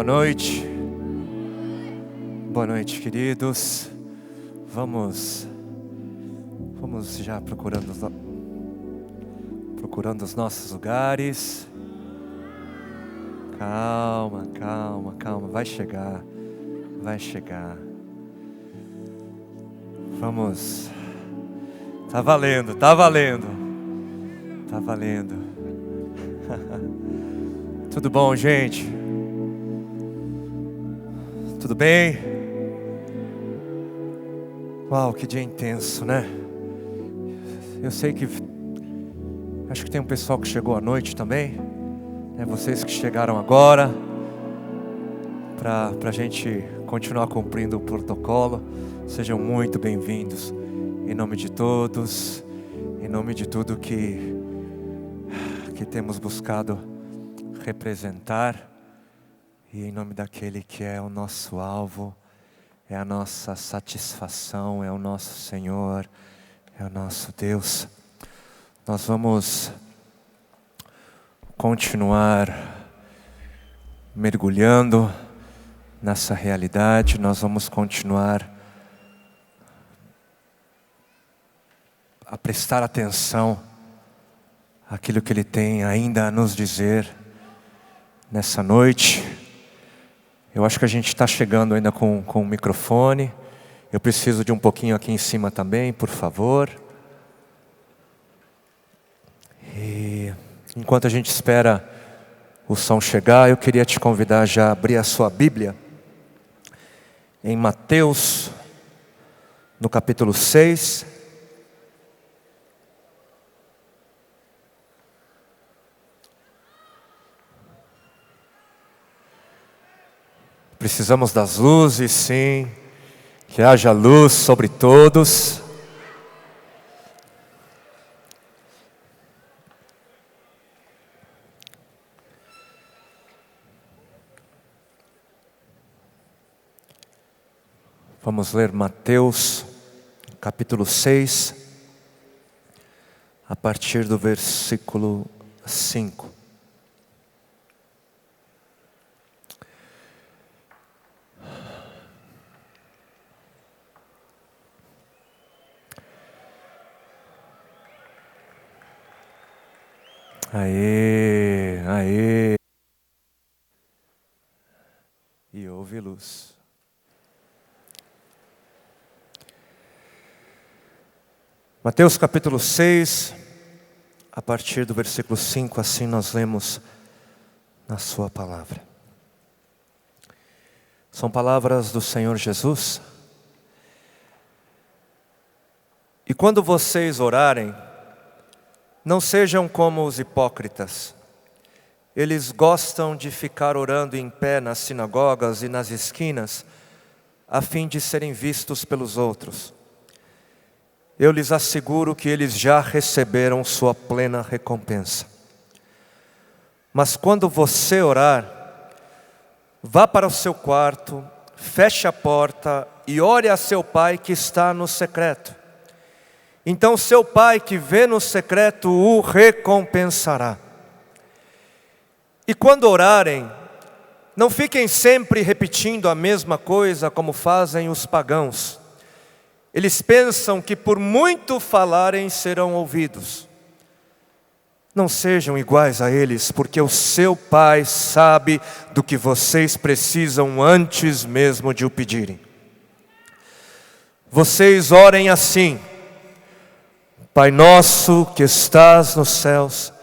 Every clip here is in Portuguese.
Boa noite. Boa noite, queridos. Vamos já procurando os nossos lugares. Calma. Vai chegar. Vamos. Tá valendo. Tudo bom, gente? Tudo bem? Uau, que dia intenso, né? Eu sei que... Acho que tem um pessoal que chegou à noite também. Vocês que chegaram agora. Para a gente continuar cumprindo o protocolo. Sejam muito bem-vindos. Em nome de todos. Em nome de tudo que temos buscado representar. E em nome daquele que é o nosso alvo. É a nossa satisfação, é o nosso Senhor, é o nosso Deus. Nós vamos continuar mergulhando nessa realidade, nós vamos continuar a prestar atenção àquilo que Ele tem ainda a nos dizer nessa noite. Eu acho que a gente está chegando ainda com o microfone. Eu preciso de um pouquinho aqui em cima também, por favor. E enquanto a gente espera o som chegar, eu queria te convidar já a abrir a sua Bíblia em Mateus, no capítulo 6. Precisamos das luzes, sim. Que haja luz sobre todos. Vamos ler Mateus, capítulo 6, a partir do versículo 5. Aê. E houve luz. Mateus capítulo 6, a partir do versículo 5, assim nós lemos na sua palavra. São palavras do Senhor Jesus. E quando vocês orarem, não sejam como os hipócritas. Eles gostam de ficar orando em pé nas sinagogas e nas esquinas, a fim de serem vistos pelos outros. Eu lhes asseguro que eles já receberam sua plena recompensa. Mas quando você orar, vá para o seu quarto, feche a porta e ore a seu pai que está no secreto. Então seu pai que vê no secreto o recompensará. E quando orarem, não fiquem sempre repetindo a mesma coisa como fazem os pagãos. Eles pensam que por muito falarem serão ouvidos. Não sejam iguais a eles, porque o seu pai sabe do que vocês precisam antes mesmo de o pedirem. Vocês orem assim: Pai nosso que estás nos céus,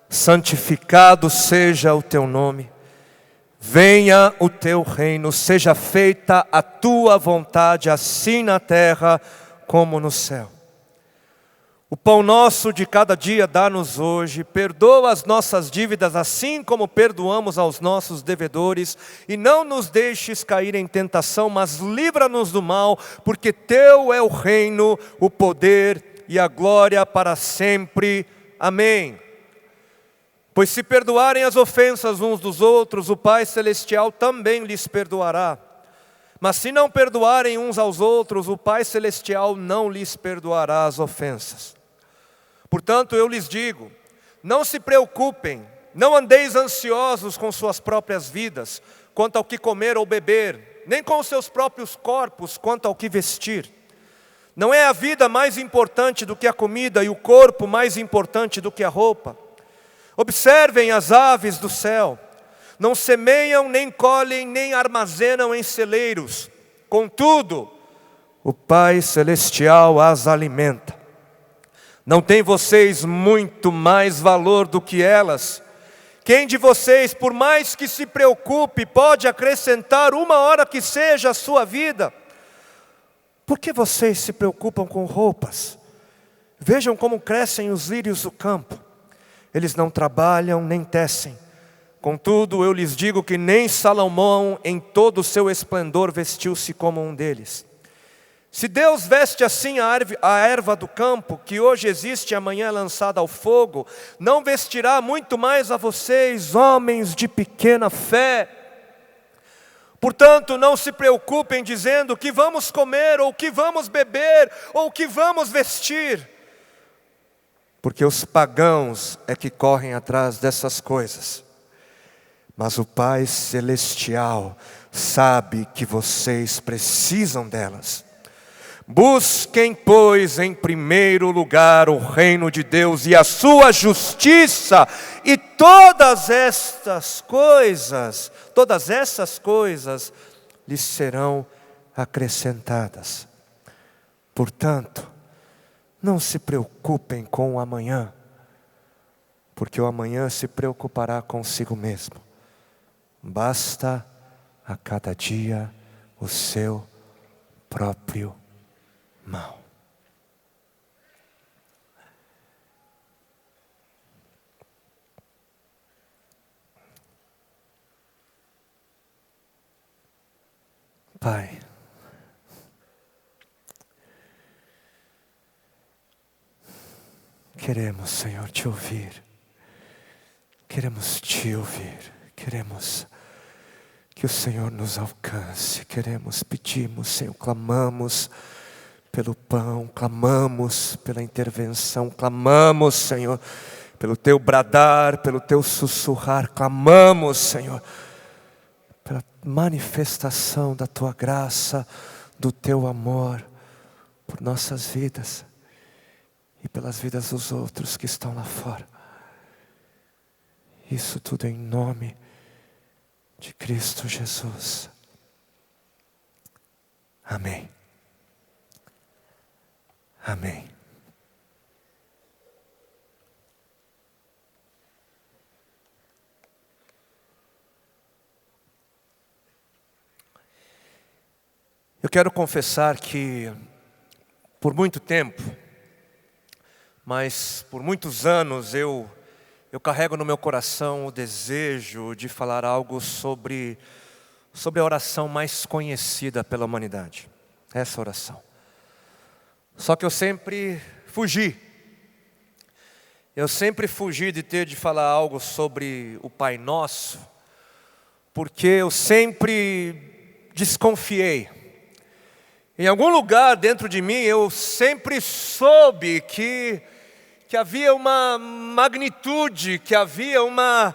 santificado seja o teu nome. Venha o teu reino, seja feita a tua vontade, assim na terra como no céu. O pão nosso de cada dia dá-nos hoje, perdoa as nossas dívidas assim como perdoamos aos nossos devedores, e não nos deixes cair em tentação, mas livra-nos do mal, porque teu é o reino, o poder e a glória para sempre. Amém. Pois se perdoarem as ofensas uns dos outros, o Pai Celestial também lhes perdoará. Mas se não perdoarem uns aos outros, o Pai Celestial não lhes perdoará as ofensas. Portanto, eu lhes digo, não se preocupem, não andeis ansiosos com suas próprias vidas, quanto ao que comer ou beber, nem com os seus próprios corpos, quanto ao que vestir. Não é a vida mais importante do que a comida e o corpo mais importante do que a roupa? Observem as aves do céu, não semeiam, nem colhem, nem armazenam em celeiros. Contudo, o Pai Celestial as alimenta. Não tem vocês muito mais valor do que elas? Quem de vocês, por mais que se preocupe, pode acrescentar uma hora que seja à sua vida? Por que vocês se preocupam com roupas? Vejam como crescem os lírios do campo. Eles não trabalham nem tecem. Contudo, eu lhes digo que nem Salomão, em todo o seu esplendor, vestiu-se como um deles. Se Deus veste assim a erva do campo, que hoje existe e amanhã é lançada ao fogo, não vestirá muito mais a vocês, homens de pequena fé? Portanto, não se preocupem dizendo o que vamos comer, ou o que vamos beber, ou o que vamos vestir. Porque os pagãos é que correm atrás dessas coisas. Mas o Pai Celestial sabe que vocês precisam delas. Busquem, pois, em primeiro lugar o reino de Deus e a sua justiça, e todas essas coisas lhes serão acrescentadas. Portanto, não se preocupem com o amanhã, porque o amanhã se preocupará consigo mesmo. Basta a cada dia o seu próprio mal. Pai, queremos, Senhor, te ouvir. Queremos te ouvir. Queremos que o Senhor nos alcance. Pedimos, Senhor, clamamos pelo pão, clamamos pela intervenção, clamamos, Senhor, pelo teu bradar, pelo teu sussurrar, clamamos, Senhor, pela manifestação da tua graça, do teu amor por nossas vidas e pelas vidas dos outros que estão lá fora. Isso tudo em nome de Cristo Jesus. Amém. Amém. Eu quero confessar que por muito tempo, mas por muitos anos eu carrego no meu coração o desejo de falar algo sobre a oração mais conhecida pela humanidade. Essa oração. Só que eu sempre fugi. Eu sempre fugi de ter de falar algo sobre o Pai Nosso, porque eu sempre desconfiei. Em algum lugar dentro de mim eu sempre soube que havia uma magnitude, que havia uma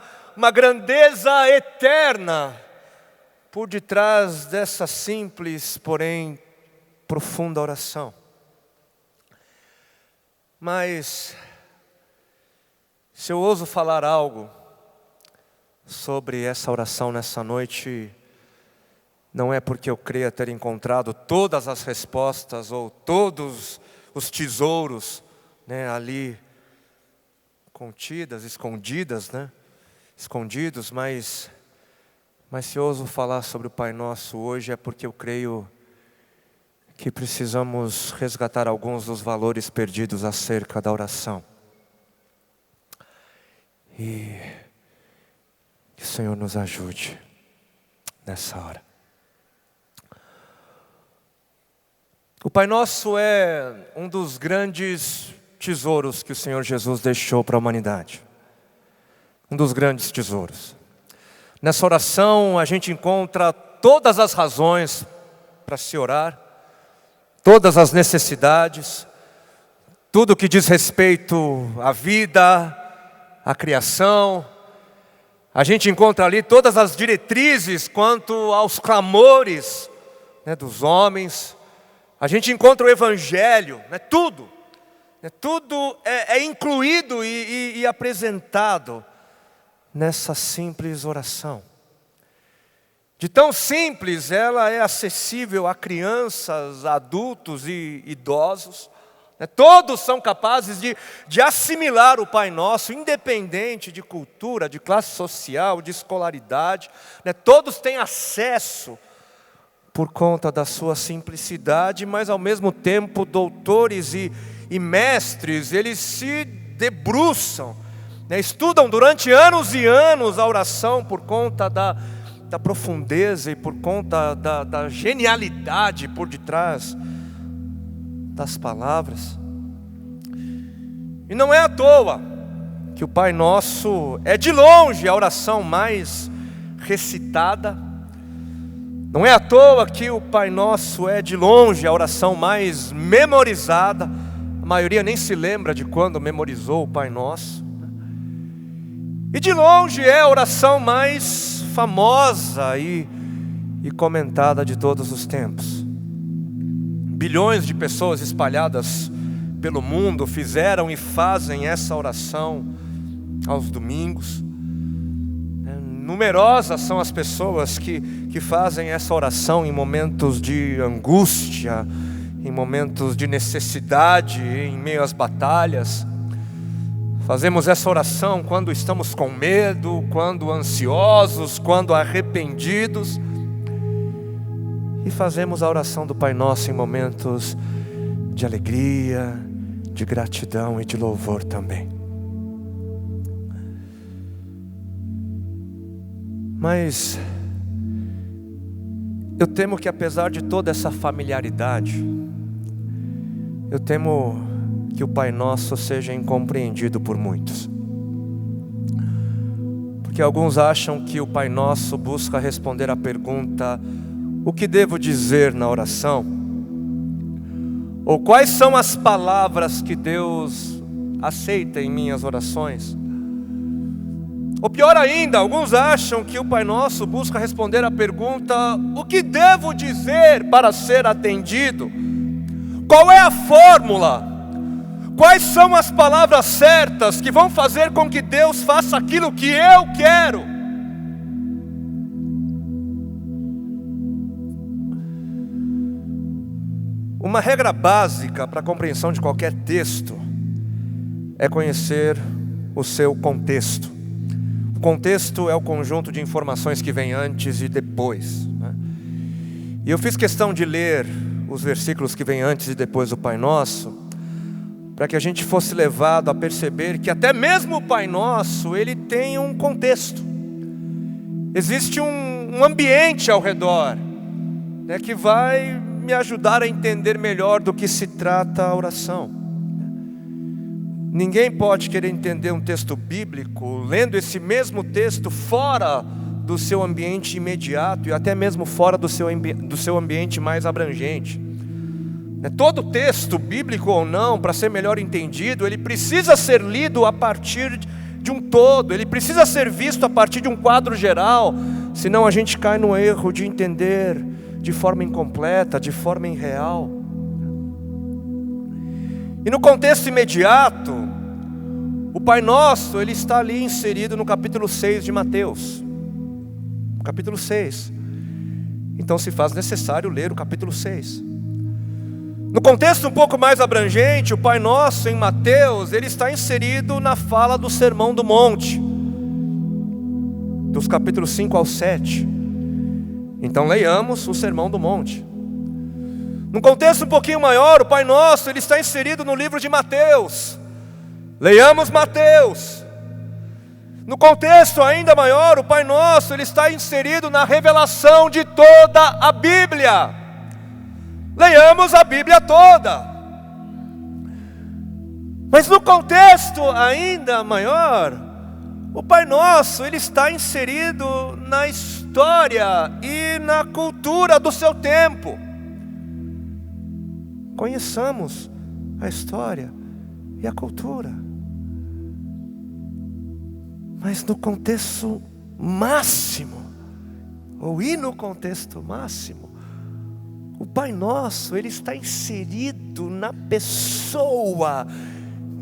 grandeza eterna por detrás dessa simples, porém profunda oração. Mas, se eu ouso falar algo sobre essa oração nessa noite, não é porque eu creia ter encontrado todas as respostas ou todos os tesouros, ali contidas, escondidas, escondidos, mas se eu ouso falar sobre o Pai Nosso hoje é porque eu creio que precisamos resgatar alguns dos valores perdidos acerca da oração. E que o Senhor nos ajude nessa hora. O Pai Nosso é um dos grandes tesouros que o Senhor Jesus deixou para a humanidade. Um dos grandes tesouros. Nessa oração a gente encontra todas as razões para se orar, todas as necessidades, tudo que diz respeito à vida, à criação, A gente encontra ali todas as diretrizes quanto aos clamores, né, dos homens. A gente encontra o Evangelho, né, tudo. Tudo é incluído e apresentado nessa simples oração. De tão simples, ela é acessível a crianças, adultos e idosos. Todos são capazes de assimilar o Pai Nosso, independente de cultura, de classe social, de escolaridade. Todos têm acesso por conta da sua simplicidade, mas ao mesmo tempo doutores e mestres, eles se debruçam, estudam durante anos e anos a oração por conta da profundeza e por conta da genialidade por detrás das palavras. E não é à toa que o Pai Nosso é de longe a oração mais recitada. Não é à toa que o Pai Nosso é de longe a oração mais memorizada. A maioria nem se lembra de quando memorizou o Pai Nosso. E de longe é a oração mais famosa e comentada de todos os tempos. Bilhões de pessoas espalhadas pelo mundo fizeram e fazem essa oração aos domingos. Numerosas são as pessoas que fazem essa oração em momentos de angústia, em momentos de necessidade, em meio às batalhas. Fazemos essa oração quando estamos com medo, quando ansiosos, quando arrependidos. E fazemos a oração do Pai Nosso em momentos de alegria, de gratidão e de louvor também. Mas eu temo que, apesar de toda essa familiaridade, eu temo que o Pai Nosso seja incompreendido por muitos. Porque alguns acham que o Pai Nosso busca responder à pergunta: o que devo dizer na oração? Ou quais são as palavras que Deus aceita em minhas orações? Ou pior ainda, alguns acham que o Pai Nosso busca responder à pergunta: o que devo dizer para ser atendido? Qual é a fórmula? Quais são as palavras certas que vão fazer com que Deus faça aquilo que eu quero? Uma regra básica para a compreensão de qualquer texto é conhecer o seu contexto. O contexto é o conjunto de informações que vem antes e depois, né? E eu fiz questão de ler os versículos que vêm antes e depois do Pai Nosso, para que a gente fosse levado a perceber que até mesmo o Pai Nosso, ele tem um contexto. Existe um ambiente ao redor, né, que vai me ajudar a entender melhor do que se trata a oração. Ninguém pode querer entender um texto bíblico lendo esse mesmo texto fora do seu ambiente imediato e até mesmo fora do seu ambiente mais abrangente. Todo texto, bíblico ou não, para ser melhor entendido, ele precisa ser lido a partir de um todo, ele precisa ser visto a partir de um quadro geral, senão a gente cai no erro de entender de forma incompleta, de forma irreal. E no contexto imediato, o Pai Nosso, ele está ali inserido no capítulo 6 de Mateus. Capítulo 6. Então se faz necessário ler o capítulo 6. No contexto um pouco mais abrangente, o Pai Nosso em Mateus, ele está inserido na fala do Sermão do Monte, dos capítulos 5 ao 7. Então leiamos o Sermão do Monte. Num contexto um pouquinho maior, o Pai Nosso, ele está inserido no livro de Mateus. Leiamos Mateus. No contexto ainda maior, o Pai Nosso, ele está inserido na revelação de toda a Bíblia. Leiamos a Bíblia toda. Mas no contexto ainda maior, o Pai Nosso, ele está inserido na história e na cultura do seu tempo. Conheçamos a história e a cultura. Mas no contexto máximo, ou ir no contexto máximo, o Pai Nosso, ele está inserido na pessoa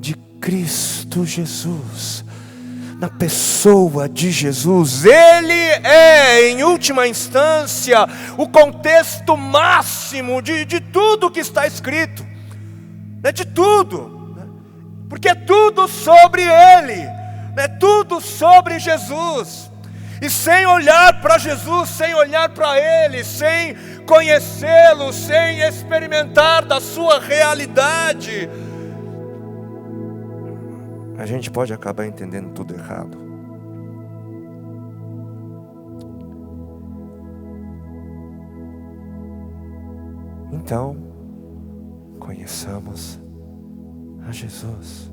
de Cristo Jesus. Na pessoa de Jesus. Ele é, em última instância, o contexto máximo de tudo que está escrito. De tudo. Porque é tudo sobre Ele. É tudo sobre Jesus. E sem olhar para Jesus, sem olhar para Ele, sem conhecê-lo, sem experimentar da sua realidade, a gente pode acabar entendendo tudo errado. Então, conheçamos a Jesus.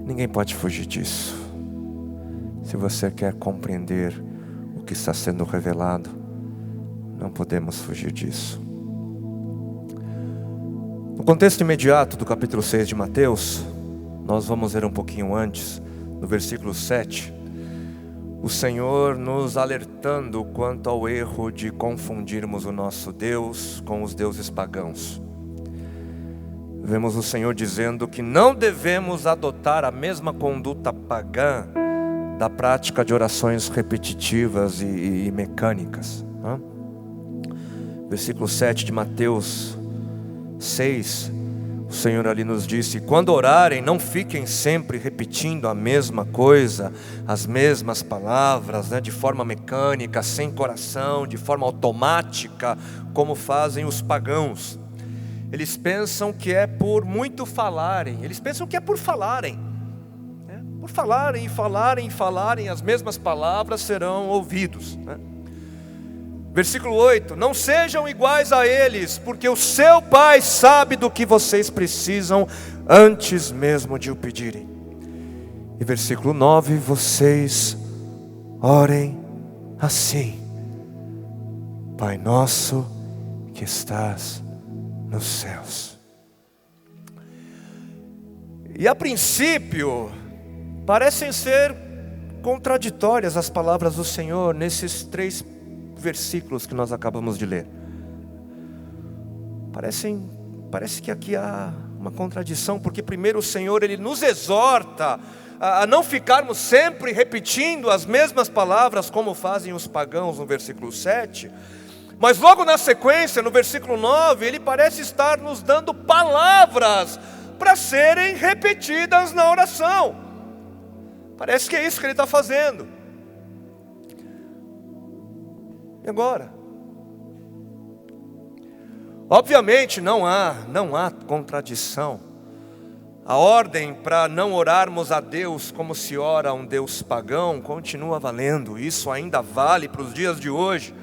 Ninguém pode fugir disso. Se você quer compreender o que está sendo revelado, não podemos fugir disso. No contexto imediato do capítulo 6 de Mateus, nós vamos ver um pouquinho antes, no versículo 7, o Senhor nos alertando quanto ao erro de confundirmos o nosso Deus com os deuses pagãos. Vemos o Senhor dizendo que não devemos adotar a mesma conduta pagã da prática de orações repetitivas e mecânicas. Versículo 7 de Mateus 6, o Senhor ali nos disse: quando orarem, não fiquem sempre repetindo a mesma coisa, as mesmas palavras, de forma mecânica, sem coração, de forma automática, como fazem os pagãos. Eles pensam que é por muito falarem, eles pensam que é por falarem, por falarem e falarem e falarem, as mesmas palavras serão ouvidos. Versículo 8, não sejam iguais a eles, porque o seu Pai sabe do que vocês precisam antes mesmo de o pedirem. E versículo 9, vocês orem assim: Pai nosso que estás nos céus. E a princípio, parecem ser contraditórias as palavras do Senhor nesses 3 versículos que nós acabamos de ler. Parece que aqui há uma contradição, porque primeiro o Senhor, Ele nos exorta a não ficarmos sempre repetindo as mesmas palavras como fazem os pagãos no versículo 7, mas logo na sequência, no versículo 9, Ele parece estar nos dando palavras para serem repetidas na oração. Parece que é isso que Ele está fazendo. E agora? Obviamente não há contradição. A ordem para não orarmos a Deus como se ora a um Deus pagão continua valendo. Isso ainda vale para os dias de hoje.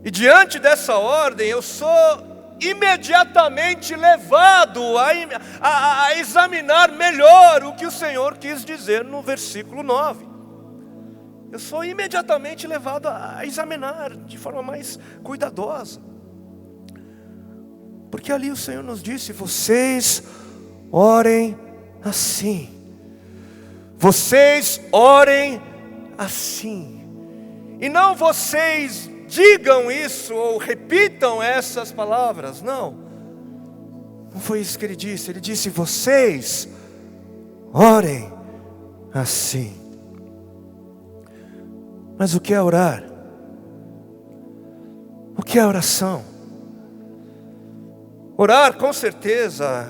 E diante dessa ordem eu sou imediatamente levado a examinar melhor o que o Senhor quis dizer no versículo 9. Eu sou imediatamente levado a examinar de forma mais cuidadosa. Porque ali o Senhor nos disse: vocês orem assim. Vocês orem assim. E não vocês digam isso ou repitam essas palavras. Não foi isso que Ele disse. Ele disse: vocês orem assim. Mas o que é orar? O que é oração? Orar com certeza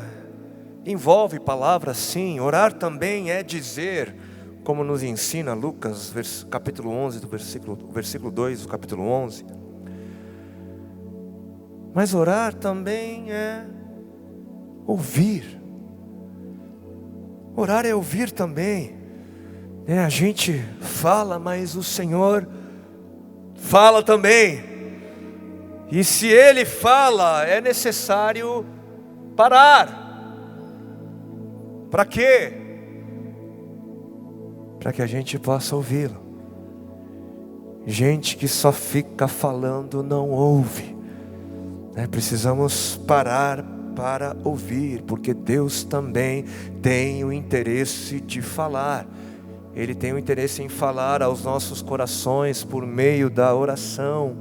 envolve palavras, sim. Orar também é dizer, como nos ensina Lucas, capítulo 11, versículo 2 do capítulo 11. Mas orar também é ouvir. Orar é ouvir também. A gente fala, mas o Senhor fala também. E se Ele fala, é necessário parar. Para quê? Para que a gente possa ouvi-lo. Gente que só fica falando não ouve. Precisamos parar para ouvir, porque Deus também tem o interesse de falar. Ele tem o interesse em falar aos nossos corações por meio da oração.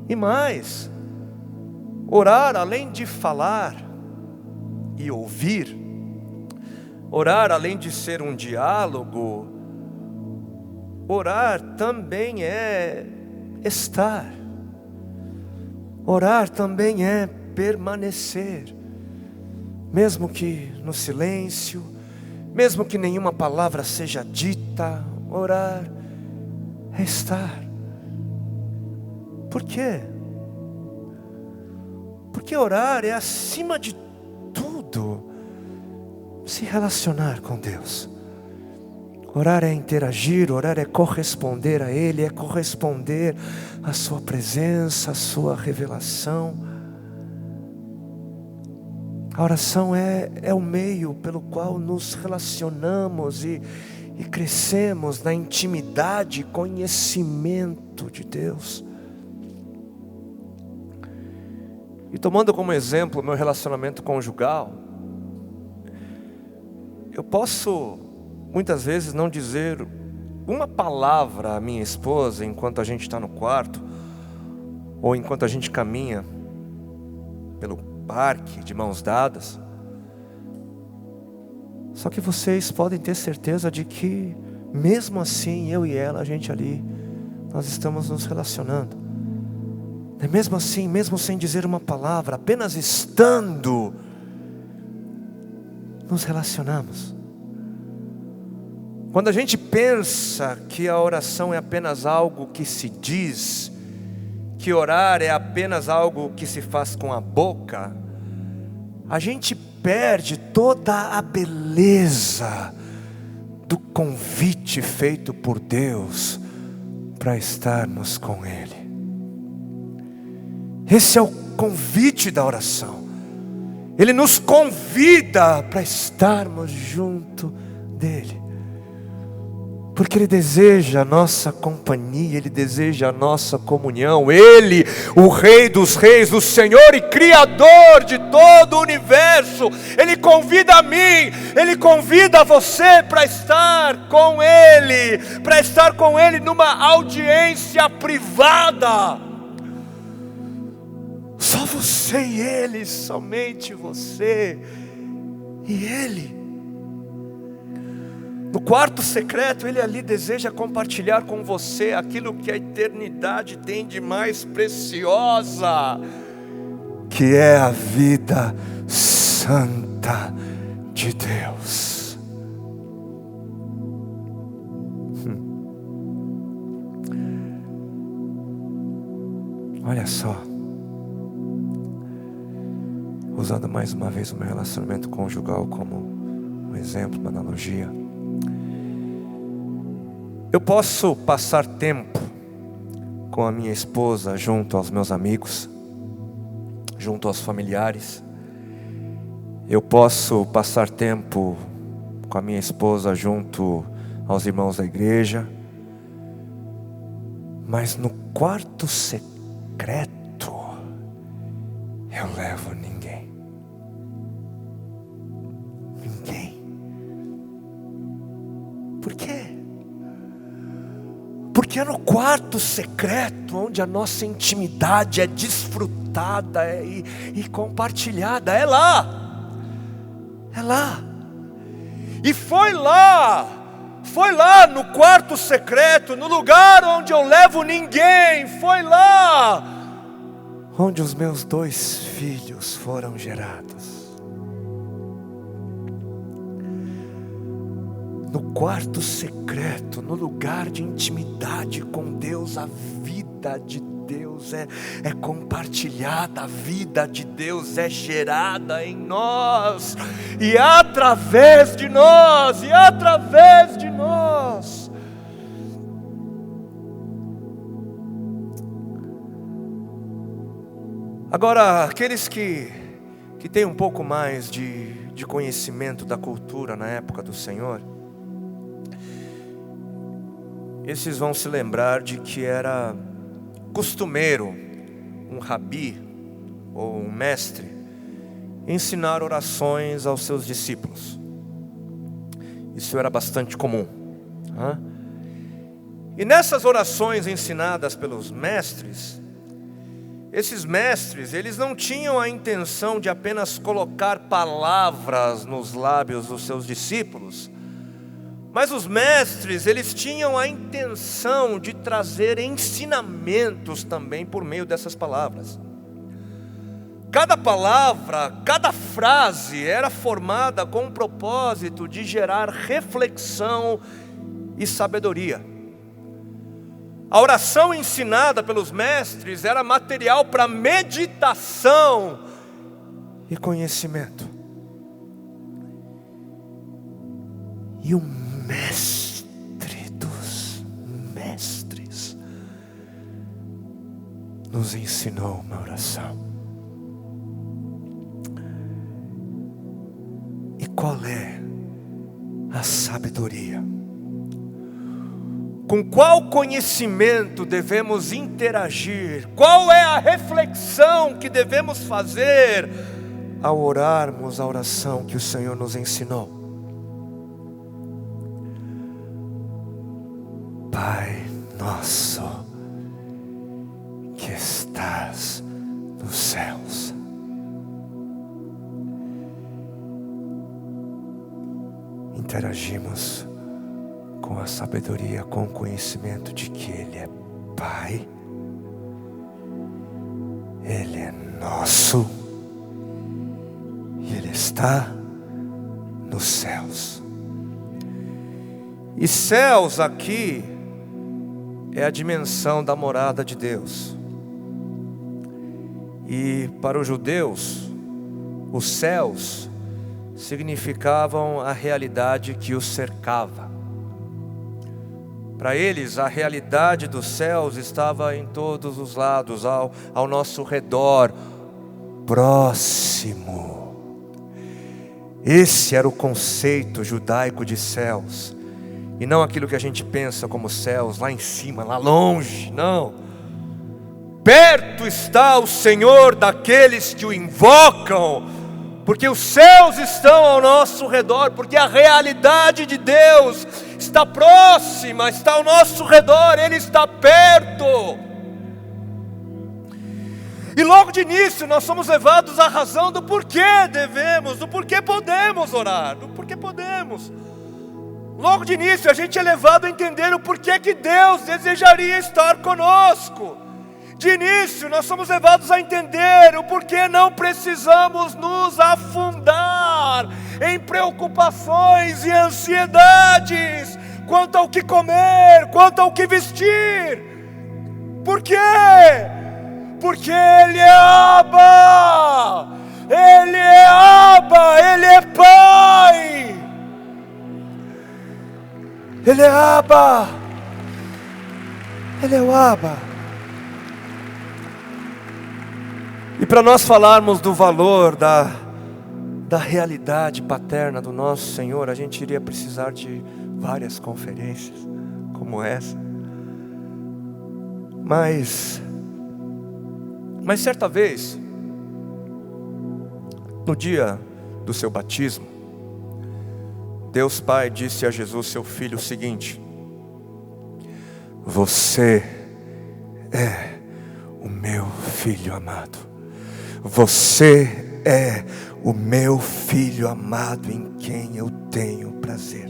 E mais, orar além de falar e ouvir, orar além de ser um diálogo, orar também é estar. Orar também é permanecer, mesmo que no silêncio, mesmo que nenhuma palavra seja dita. Orar é estar. Por quê? Porque orar é, acima de tudo, se relacionar com Deus. Orar é interagir, orar é corresponder a Ele, é corresponder à sua presença, à sua revelação. A oração é o meio pelo qual nos relacionamos e crescemos na intimidade e conhecimento de Deus. E tomando como exemplo o meu relacionamento conjugal, eu posso muitas vezes não dizer uma palavra à minha esposa enquanto a gente está no quarto, ou enquanto a gente caminha pelo parque de mãos dadas. Só que vocês podem ter certeza de que mesmo assim, eu e ela, a gente ali, nós estamos nos relacionando. Mesmo assim, mesmo sem dizer uma palavra, apenas estando, nos relacionamos. Quando a gente pensa que a oração é apenas algo que se diz, que orar é apenas algo que se faz com a boca, a gente perde toda a beleza do convite feito por Deus para estarmos com Ele. Esse é o convite da oração. Ele nos convida para estarmos junto dEle. Porque Ele deseja a nossa companhia, Ele deseja a nossa comunhão. Ele, o Rei dos Reis, o Senhor e Criador de todo o universo, Ele convida a mim, Ele convida a você para estar com Ele numa audiência privada. Só você e Ele, somente você e Ele. No quarto secreto, Ele ali deseja compartilhar com você aquilo que a eternidade tem de mais preciosa, que é a vida santa de Deus. Olha só, usando mais uma vez o meu relacionamento conjugal como um exemplo, uma analogia. Eu posso passar tempo com a minha esposa junto aos meus amigos, junto aos familiares. Eu posso passar tempo com a minha esposa junto aos irmãos da igreja. Mas no quarto secreto, eu levo ninguém. Ninguém. Por quê? Porque é no quarto secreto onde a nossa intimidade é desfrutada e compartilhada. É lá. É lá. E foi lá no quarto secreto, no lugar onde eu levo ninguém. Foi lá onde os meus 2 filhos foram gerados. No quarto secreto, no lugar de intimidade com Deus, a vida de Deus é compartilhada, a vida de Deus é gerada em nós, e através de nós, Agora, aqueles que têm um pouco mais de conhecimento da cultura na época do Senhor, esses vão se lembrar de que era costumeiro um rabi ou um mestre ensinar orações aos seus discípulos. Isso era bastante comum. E nessas orações ensinadas pelos mestres, esses mestres, eles não tinham a intenção de apenas colocar palavras nos lábios dos seus discípulos, mas os mestres, eles tinham a intenção de trazer ensinamentos também por meio dessas palavras. Cada palavra, cada frase era formada com o propósito de gerar reflexão e sabedoria. A oração ensinada pelos mestres era material para meditação e conhecimento. E o mestre dos mestres nos ensinou uma oração. E qual é a sabedoria? Com qual conhecimento devemos interagir? Qual é a reflexão que devemos fazer ao orarmos a oração que o Senhor nos ensinou? Pai nosso, que estás nos céus. Interagimos com a sabedoria, com o conhecimento de que Ele é Pai, Ele é nosso e Ele está nos céus. E céus aqui é a dimensão da morada de Deus. E para os judeus, os céus significavam a realidade que os cercava. Para eles, a realidade dos céus estava em todos os lados, ao nosso redor, próximo. Esse era o conceito judaico de céus. E não aquilo que a gente pensa como céus, lá em cima, lá longe, não. Perto está o Senhor daqueles que o invocam, porque os céus estão ao nosso redor, porque a realidade de Deus está próxima, está ao nosso redor, Ele está perto. E logo de início nós somos levados à razão do porquê devemos, do porquê podemos orar, do porquê podemos. Logo de início a gente é levado a entender o porquê que Deus desejaria estar conosco. De início nós somos levados a entender o porquê não precisamos nos afundar em preocupações e ansiedades quanto ao que comer, quanto ao que vestir. Por quê? Porque Ele é Abba, Ele é Abba, Ele é Pai, Ele é Abba, Ele é o Abba. E para nós falarmos do valor da realidade paterna do nosso Senhor, a gente iria precisar de várias conferências como essa. Mas certa vez, no dia do seu batismo, Deus Pai disse a Jesus, seu filho, o seguinte: você é o meu filho amado. Você é o meu filho amado em quem eu tenho prazer.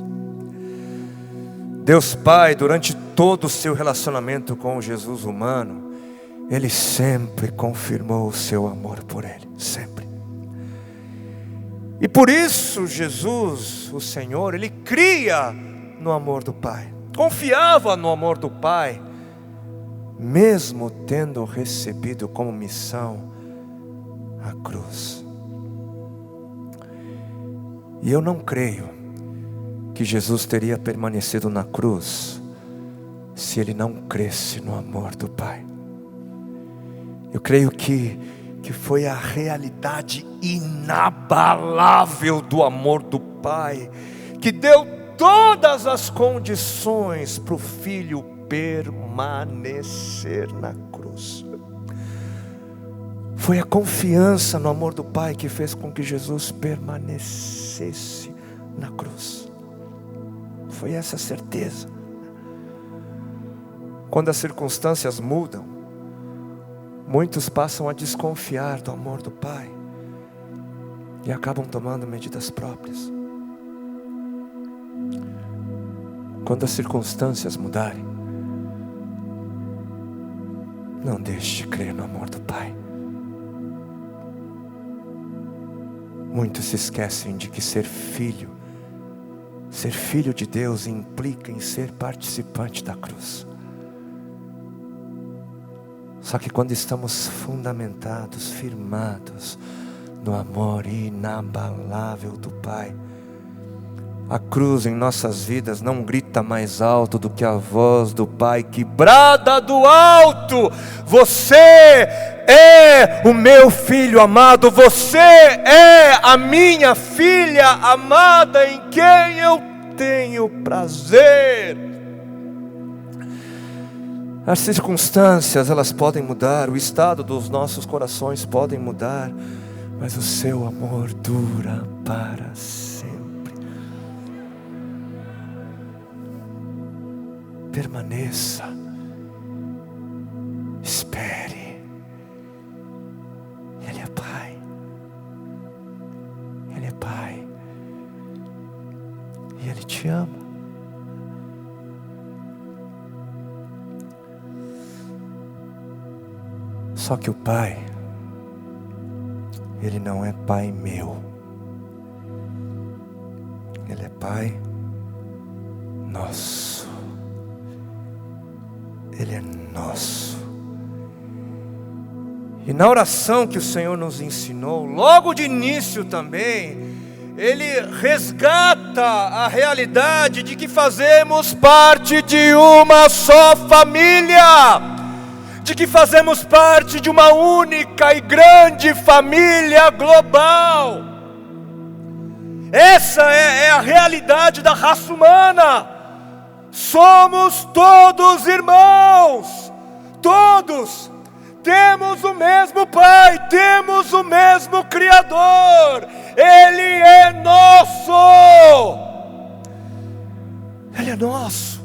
Deus Pai, durante todo o seu relacionamento com o Jesus humano, Ele sempre confirmou o seu amor por Ele, sempre. E por isso Jesus, o Senhor, Ele cria no amor do Pai, confiava no amor do Pai, mesmo tendo recebido como missão a cruz. E eu não creio que Jesus teria permanecido na cruz se Ele não cresce no amor do Pai. Eu creio que foi a realidade inabalável do amor do Pai que deu todas as condições para o Filho permanecer na cruz. Foi a confiança no amor do Pai que fez com que Jesus permanecesse na cruz. Foi essa a certeza. Quando as circunstâncias mudam, muitos passam a desconfiar do amor do Pai e acabam tomando medidas próprias. Quando as circunstâncias mudarem, não deixe de crer no amor do Pai. Muitos se esquecem de que ser filho de Deus implica em ser participante da cruz. Só que quando estamos fundamentados, firmados no amor inabalável do Pai, a cruz em nossas vidas não grita mais alto do que a voz do Pai que brada do alto: você é o meu filho amado, você é a minha filha amada em quem eu tenho prazer. As circunstâncias, elas podem mudar, o estado dos nossos corações podem mudar, mas o seu amor dura para sempre. Permaneça, espere. Ele é Pai, Ele é Pai, e Ele te ama. Só que o Pai, Ele não é Pai meu, Ele é Pai nosso. Ele é nosso. E na oração que o Senhor nos ensinou, logo de início também, Ele resgata a realidade de que fazemos parte de uma só família, de que fazemos parte de uma única e grande família global. Essa é a realidade da raça humana. Somos todos irmãos, todos temos o mesmo Pai, temos o mesmo Criador. Ele é nosso, Ele é nosso.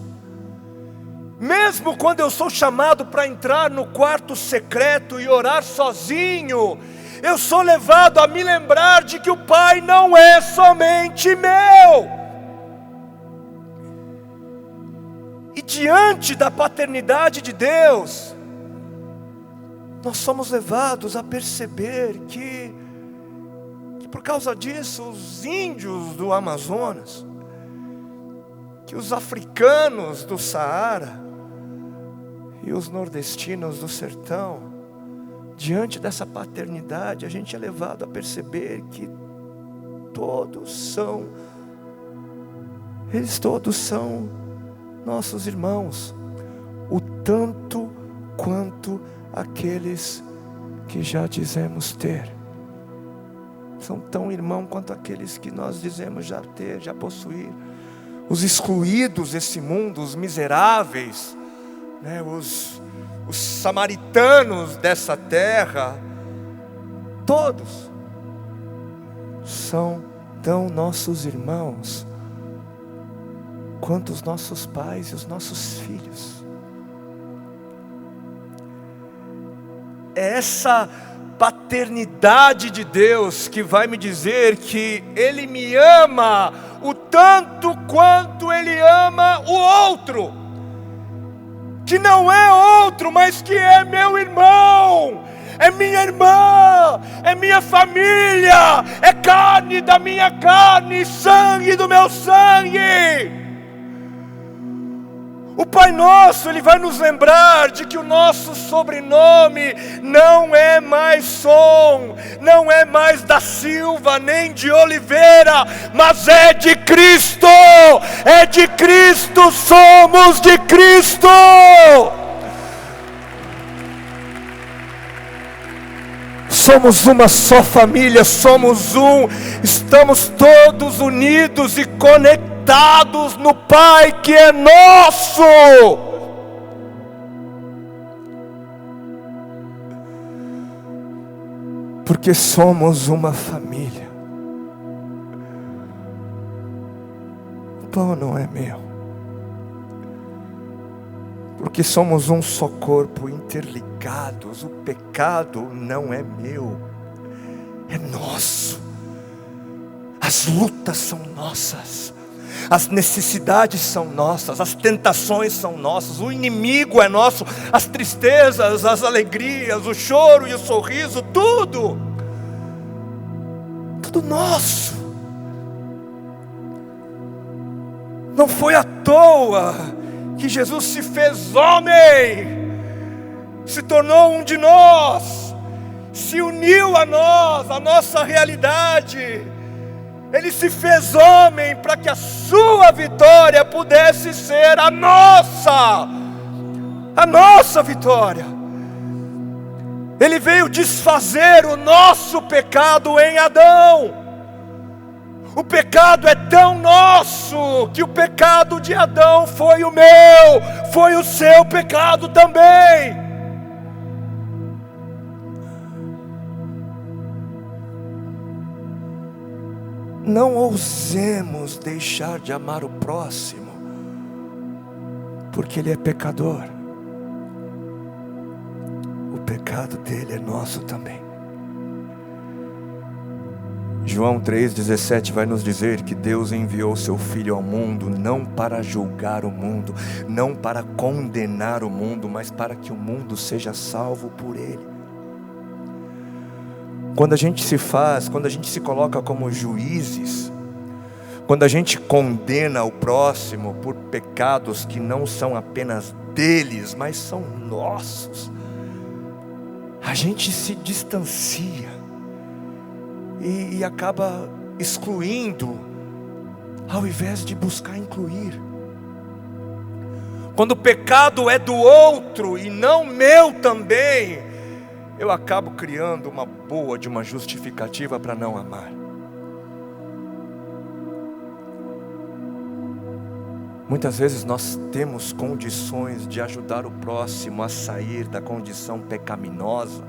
Mesmo quando eu sou chamado para entrar no quarto secreto e orar sozinho, eu sou levado a me lembrar de que o Pai não é somente meu. E diante da paternidade de Deus, nós somos levados a perceber que por causa disso, os índios do Amazonas, que os africanos do Saara e os nordestinos do sertão, diante dessa paternidade, a gente é levado a perceber que eles todos são nossos irmãos, o tanto quanto aqueles que já dizemos ter. São tão irmãos quanto aqueles que nós dizemos já ter, já possuir. Os excluídos desse mundo, os miseráveis, né, os samaritanos dessa terra, todos são tão nossos irmãos quanto os nossos pais e os nossos filhos. É essa paternidade de Deus que vai me dizer que Ele me ama o tanto quanto Ele ama o outro, que não é outro, mas que é meu irmão, é minha irmã, é minha família, é carne da minha carne, sangue do meu sangue. O Pai Nosso, Ele vai nos lembrar de que o nosso sobrenome não é mais Som, não é mais da Silva, nem de Oliveira, mas é de Cristo, somos de Cristo. Somos uma só família, estamos todos unidos e conectados no Pai que é nosso. Porque somos uma família. pão não é meu. Porque somos um só corpo, interligados. O pecado não é meu, é nosso. As lutas são nossas, as necessidades são nossas, as tentações são nossas, o inimigo é nosso, as tristezas, as alegrias, o choro e o sorriso, tudo nosso. Não foi à toa que Jesus se fez homem, se tornou um de nós, se uniu a nós, a nossa realidade. Ele se fez homem para que a sua vitória pudesse ser a nossa vitória. Ele veio desfazer o nosso pecado em Adão. O pecado é tão nosso que o pecado de Adão foi o meu, foi o seu pecado também. Não ousemos deixar de amar o próximo, porque ele é pecador. O pecado dele é nosso também. João 3,17 vai nos dizer que Deus enviou seu Filho ao mundo, não para julgar o mundo, não para condenar o mundo, mas para que o mundo seja salvo por ele. Quando a gente se coloca como juízes, quando a gente condena o próximo por pecados que não são apenas deles, mas são nossos, a gente se distancia e acaba excluindo, ao invés de buscar incluir. Quando o pecado é do outro e não meu também, eu acabo criando uma justificativa para não amar. Muitas vezes nós temos condições de ajudar o próximo a sair da condição pecaminosa,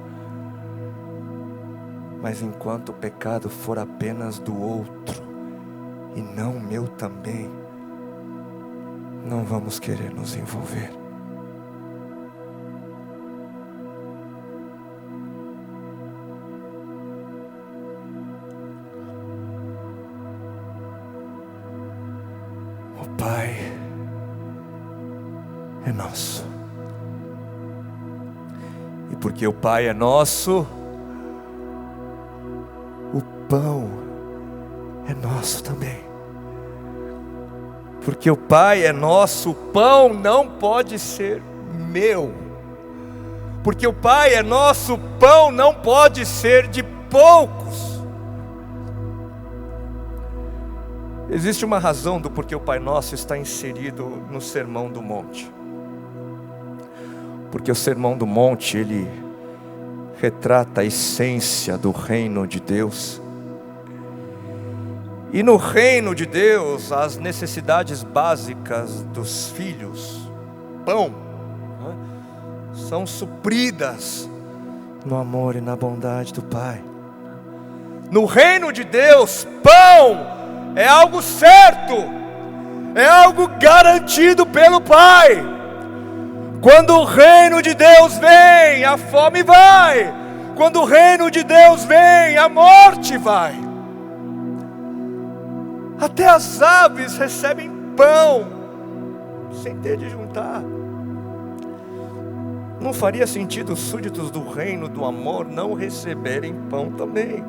mas enquanto o pecado for apenas do outro e não meu também, não vamos querer nos envolver. O Pai é nosso, e porque o Pai é nosso, o pão é nosso também. Porque o Pai é nosso, o pão não pode ser meu. Porque o Pai é nosso, o pão não pode ser de poucos. Existe uma razão do porquê o Pai Nosso está inserido no Sermão do Monte. Porque o Sermão do Monte, ele retrata a essência do reino de Deus. E no reino de Deus, as necessidades básicas dos filhos, pão, são supridas no amor e na bondade do Pai. No reino de Deus, pão é algo certo, é algo garantido pelo Pai. Quando o reino de Deus vem, a fome vai. Quando o reino de Deus vem, a morte vai. Até as aves recebem pão, sem ter de juntar. Não faria sentido os súditos do reino do amor não receberem pão também?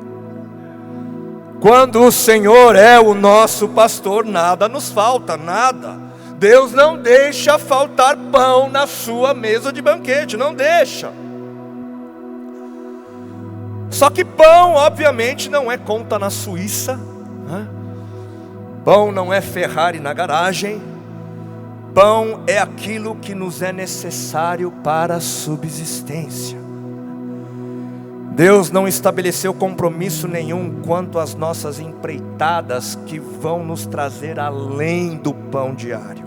Quando o Senhor é o nosso pastor, nada nos falta, nada. Deus não deixa faltar pão na sua mesa de banquete, não deixa. Só que pão, obviamente, não é conta na Suíça, né? Pão não é Ferrari na garagem. Pão é aquilo que nos é necessário para a subsistência. Deus não estabeleceu compromisso nenhum quanto às nossas empreitadas que vão nos trazer além do pão diário,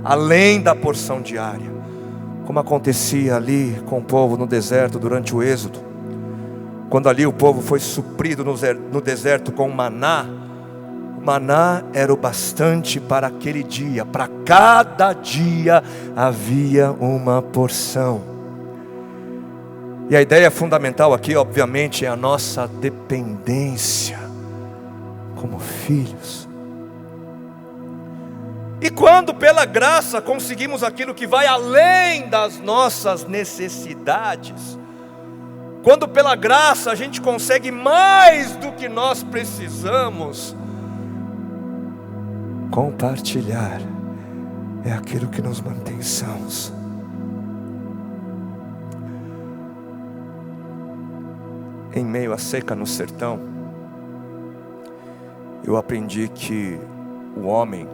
além da porção diária, como acontecia ali com o povo no deserto durante o Êxodo. Quando ali o povo foi suprido no deserto com maná, o Maná era o bastante para aquele dia, para cada dia havia uma porção. E a ideia fundamental aqui, obviamente, é a nossa dependência como filhos. E quando pela graça conseguimos aquilo que vai além das nossas necessidades, quando pela graça a gente consegue mais do que nós precisamos, compartilhar é aquilo que nos mantém sãos. Em meio à seca no sertão, eu aprendi que o homem,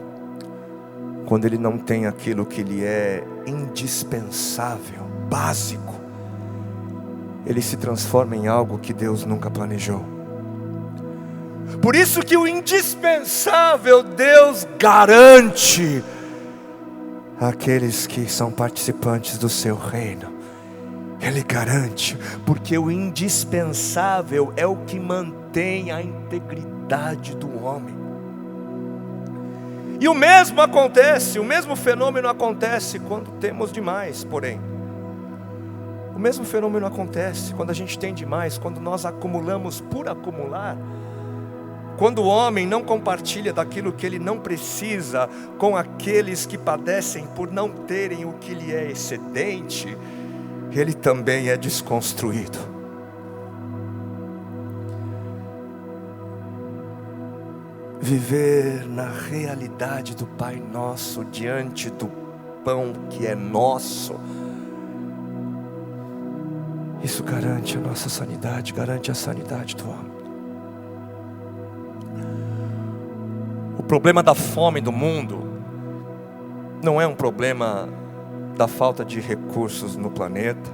quando ele não tem aquilo que lhe é indispensável, básico, ele se transforma em algo que Deus nunca planejou. Por isso que o indispensável Deus garante àqueles que são participantes do seu reino. Ele garante, porque o indispensável é o que mantém a integridade do homem. E o mesmo acontece, o mesmo fenômeno acontece quando temos demais, porém. O mesmo fenômeno acontece quando a gente tem demais, quando nós acumulamos por acumular. Quando o homem não compartilha daquilo que ele não precisa com aqueles que padecem por não terem o que lhe é excedente, ele também é desconstruído. Viver na realidade do Pai Nosso, diante do pão que é nosso, isso garante a nossa sanidade, garante a sanidade do homem. O problema da fome do mundo não é um problema da falta de recursos no planeta,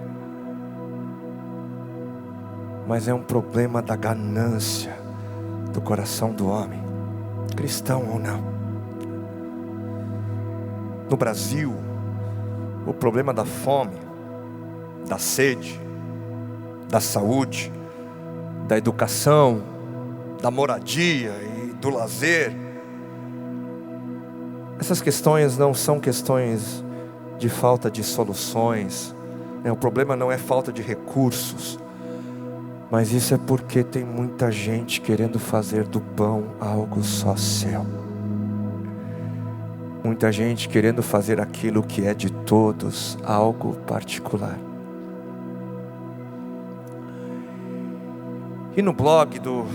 mas é um problema da ganância do coração do homem, cristão ou não. No Brasil, o problema da fome, da sede, da saúde, da educação, da moradia e do lazer, essas questões não são questões de falta de soluções, o problema não é falta de recursos, mas isso é porque tem muita gente querendo fazer do pão algo só seu. Muita gente querendo fazer aquilo que é de todos, algo particular. E no blog do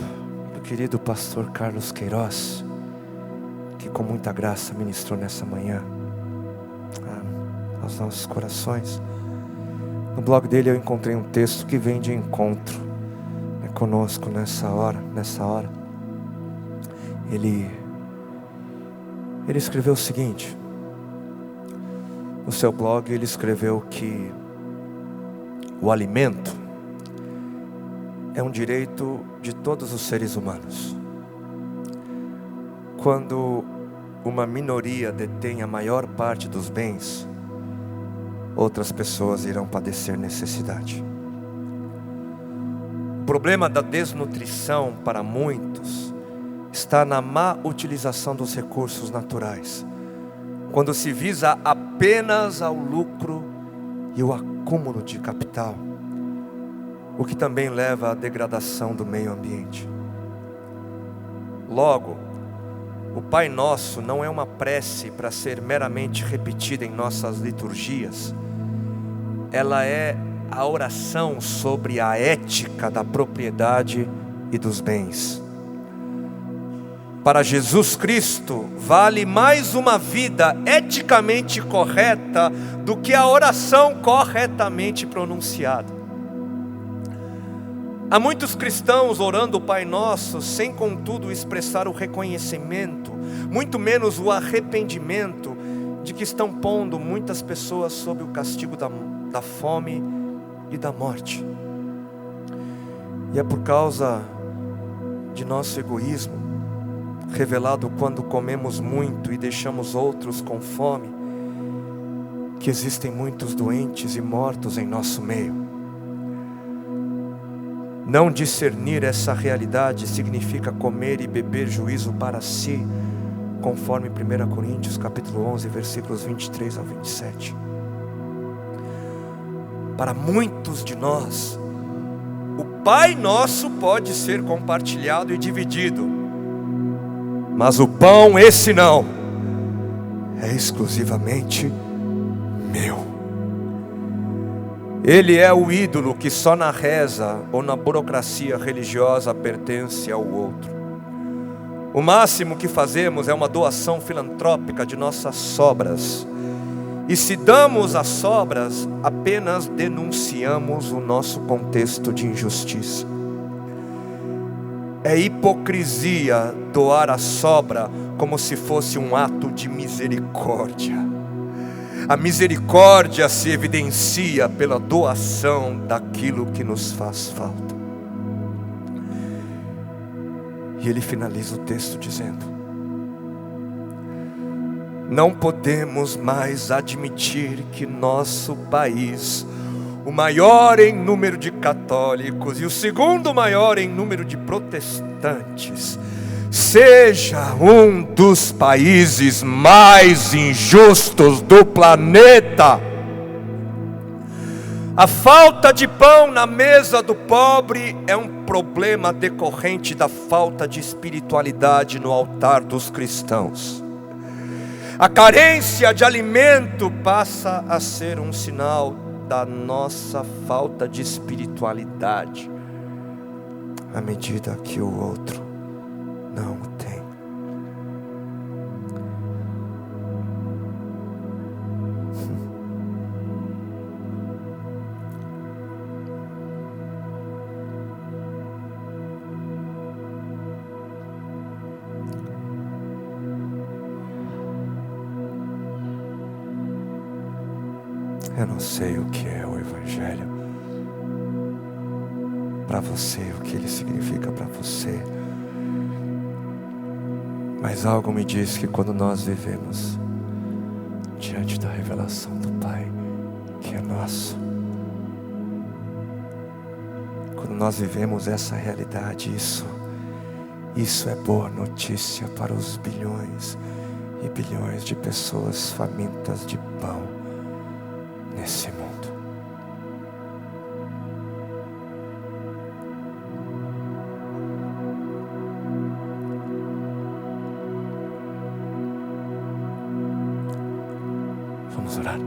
querido pastor Carlos Queiroz, que com muita graça ministrou nessa manhã aos nossos corações, no blog dele eu encontrei um texto que vem de encontro conosco nessa hora. Ele escreveu o seguinte, no seu blog ele escreveu que o alimento é um direito de todos os seres humanos. Quando uma minoria detém a maior parte dos bens, outras pessoas irão padecer necessidade. O problema da desnutrição para muitos está na má utilização dos recursos naturais, quando se visa apenas ao lucro e o acúmulo de capital, o que também leva à degradação do meio ambiente. Logo, o Pai Nosso não é uma prece para ser meramente repetida em nossas liturgias. Ela é a oração sobre a ética da propriedade e dos bens. Para Jesus Cristo, vale mais uma vida eticamente correta do que a oração corretamente pronunciada. Há muitos cristãos orando o Pai Nosso sem contudo expressar o reconhecimento, muito menos o arrependimento de que estão pondo muitas pessoas sob o castigo da fome e da morte. E é por causa de nosso egoísmo, revelado quando comemos muito e deixamos outros com fome, que existem muitos doentes e mortos em nosso meio. Não discernir essa realidade significa comer e beber juízo para si, conforme 1 Coríntios capítulo 11, versículos 23 ao 27. Para muitos de nós, o Pai Nosso pode ser compartilhado e dividido, mas o pão, esse não, é exclusivamente meu. Ele é o ídolo que só na reza ou na burocracia religiosa pertence ao outro. O máximo que fazemos é uma doação filantrópica de nossas sobras. E se damos as sobras, apenas denunciamos o nosso contexto de injustiça. É hipocrisia doar a sobra como se fosse um ato de misericórdia. A misericórdia se evidencia pela doação daquilo que nos faz falta. E ele finaliza o texto dizendo: não podemos mais admitir que nosso país, o maior em número de católicos e o segundo maior em número de protestantes, seja um dos países mais injustos do planeta. A falta de pão na mesa do pobre é um problema decorrente da falta de espiritualidade no altar dos cristãos. A carência de alimento passa a ser um sinal da nossa falta de espiritualidade, à medida que o outro não o tem. Eu não sei o que é o Evangelho para você, o que ele significa para você, mas algo me diz que quando nós vivemos diante da revelação do Pai, que é nosso, quando nós vivemos essa realidade, isso é boa notícia para os bilhões e bilhões de pessoas famintas de pão nesse mundo. Vamos orar.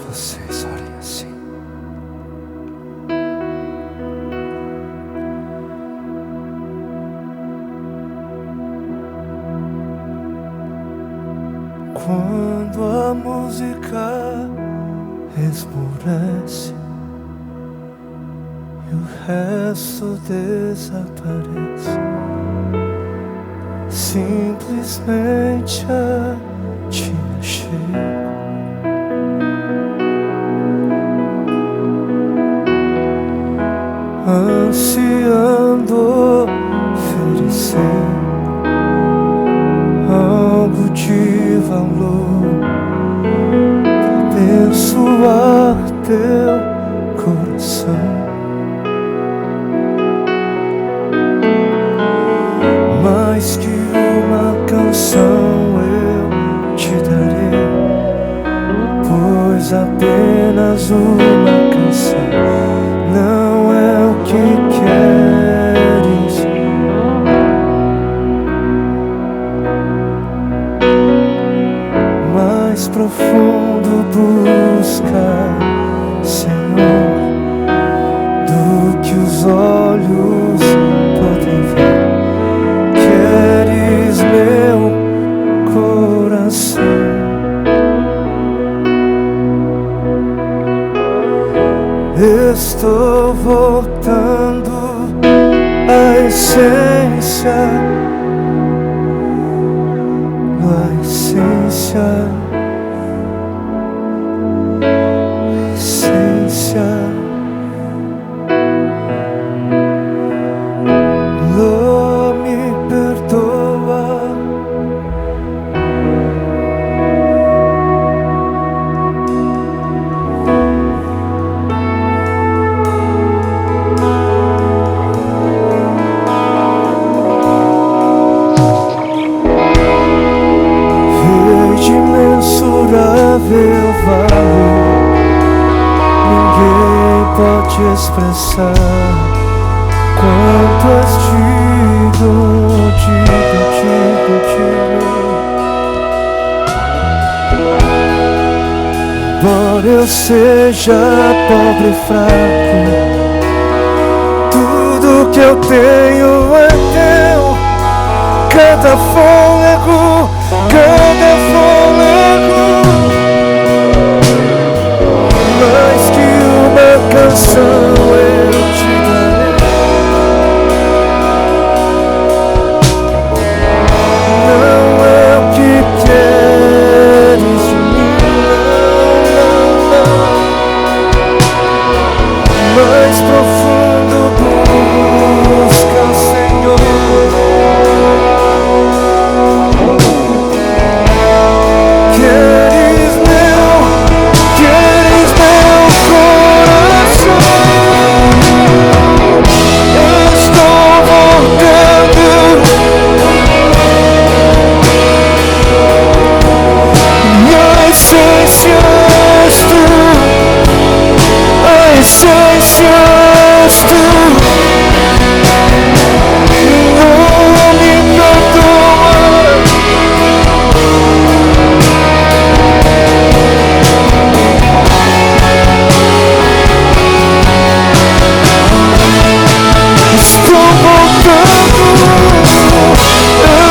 Vocês orem assim. Quando a música esmorece e o resto desaparece, simplesmente a te mexer. Ansiando oferecer algo de valor para abençoar teu coração, mais que uma canção eu te darei, pois apenas uma canção não é o que queres. Mais profundo buscar-se voltando à essência, à essência, essência. Lô, me perdoa. Verde imensurável valor, ninguém pode expressar quanto és digno, digno, digno. Embora eu seja pobre e fraco, tudo que eu tenho é teu. Cada fôlego, cada fôlego, mais que uma canção eu te darei. Não é o que queres de mim, não, mais profundo busca o Senhor. Queres meu coração. Estou voltando. E a essência és tu, a essência és tu. Não me perdoa.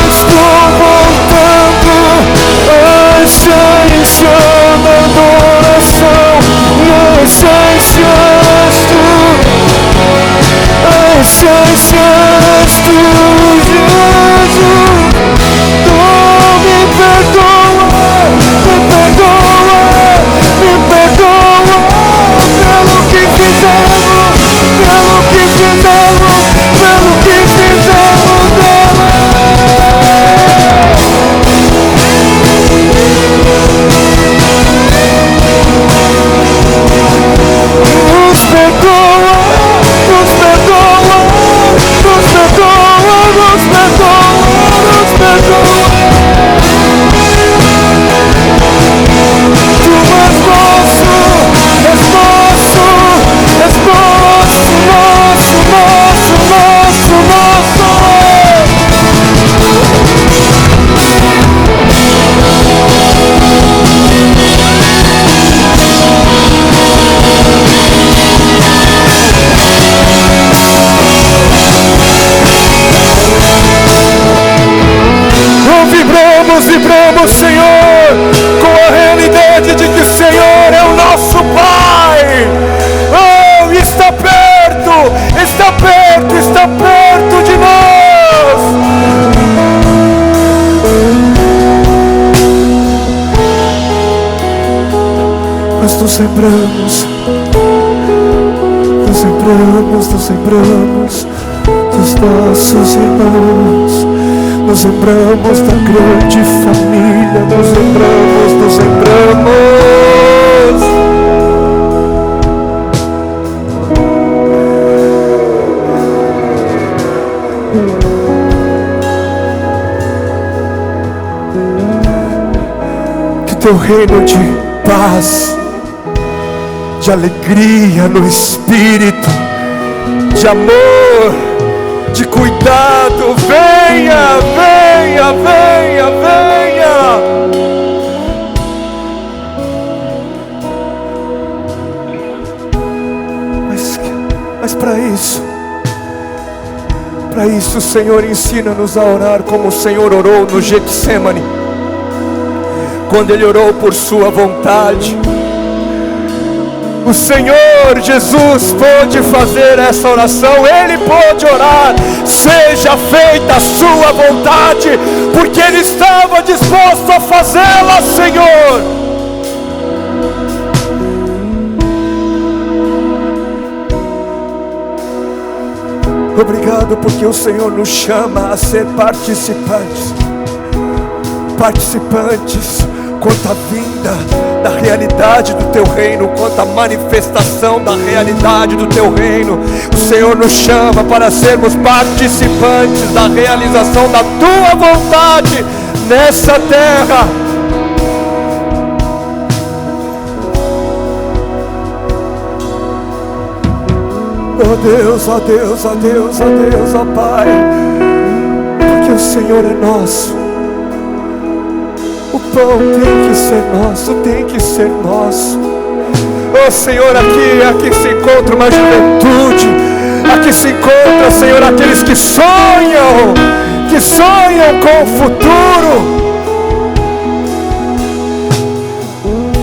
Estou voltando à essência da adoração. E a essência és tu, a essência és tu, Jesus. Oh, me perdoa, me perdoa, me perdoa pelo que fizemos, pelo que fizemos, pelo que fizemos dela. Nos perdoa, nos perdoa, nos perdoa, nos perdoa, nos perdoa. Tu és nosso, és nosso, és nosso, nosso, nosso, nosso, nosso. Vibramos, Senhor, com a realidade de que o Senhor é o nosso Pai. Oh, está perto, está perto, está perto de nós. Nós nos lembramos, nos lembramos, nos lembramos dos nossos irmãos. Nos lembramos da grande família, nos lembramos, nos lembramos. Que teu reino de paz, de alegria no espírito, de amor, de cuidado, venha, venha, venha, venha. Mas para isso, Senhor, ensina-nos a orar como o Senhor orou no Getsêmani, quando Ele orou por sua vontade. O Senhor Jesus pôde fazer essa oração, Ele pôde orar, seja feita a sua vontade, porque Ele estava disposto a fazê-la, Senhor. Obrigado porque o Senhor nos chama a ser participantes quanto à vinda da realidade do Teu reino, quanto à manifestação da realidade do Teu reino. O Senhor nos chama para sermos participantes da realização da Tua vontade nessa terra. Oh Deus, oh Deus, oh Deus, oh Deus, oh Pai, porque o Senhor é nosso. O pão tem que ser nosso, tem que ser nosso. Oh Senhor, aqui se encontra uma juventude, aqui se encontra, Senhor, aqueles que sonham com o futuro.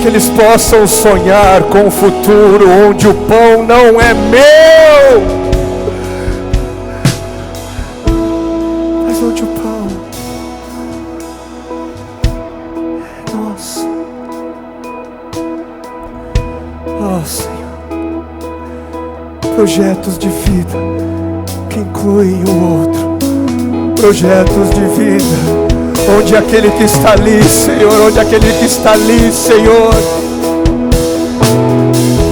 Que eles possam sonhar com um futuro onde o pão não é meu, mas onde o pão é nosso. Oh Senhor, projetos de vida que incluem o outro, projetos de vida onde aquele que está ali, Senhor, Senhor,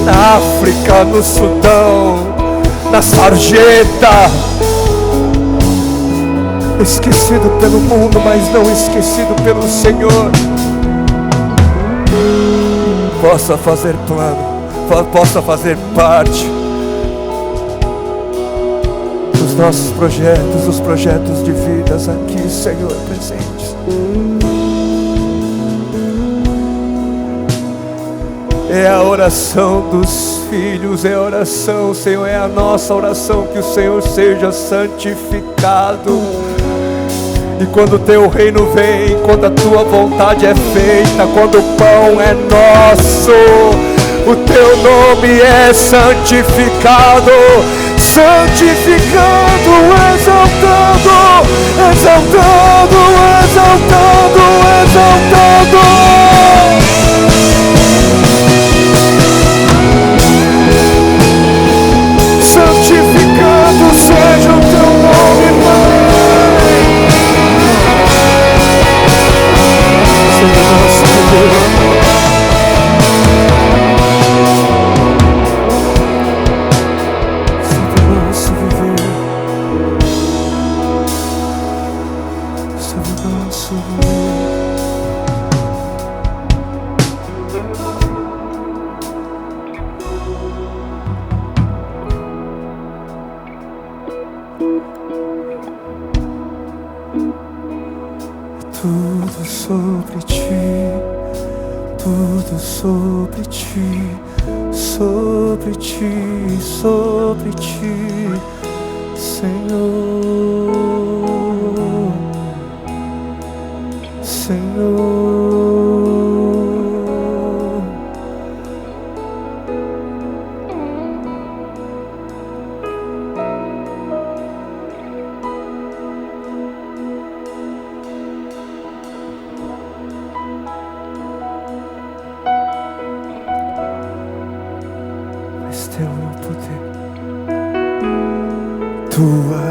na África, no Sudão, na sarjeta, esquecido pelo mundo, mas não esquecido pelo Senhor, possa fazer possa fazer parte dos nossos projetos, os projetos de vidas aqui, Senhor, presentes. É a oração dos filhos, é a oração, Senhor, é a nossa oração, que o Senhor seja santificado. E quando o Teu reino vem, quando a Tua vontade é feita, quando o pão é nosso, o Teu nome é santificado, santificando, exaltando, exaltando, exaltando, exaltando. Santificado seja o Teu nome, Pai. Senhor nosso Deus, tudo sobre Ti, tudo sobre Ti, sobre Ti, sobre Ti, Senhor, Senhor. Teu é o poder, Tua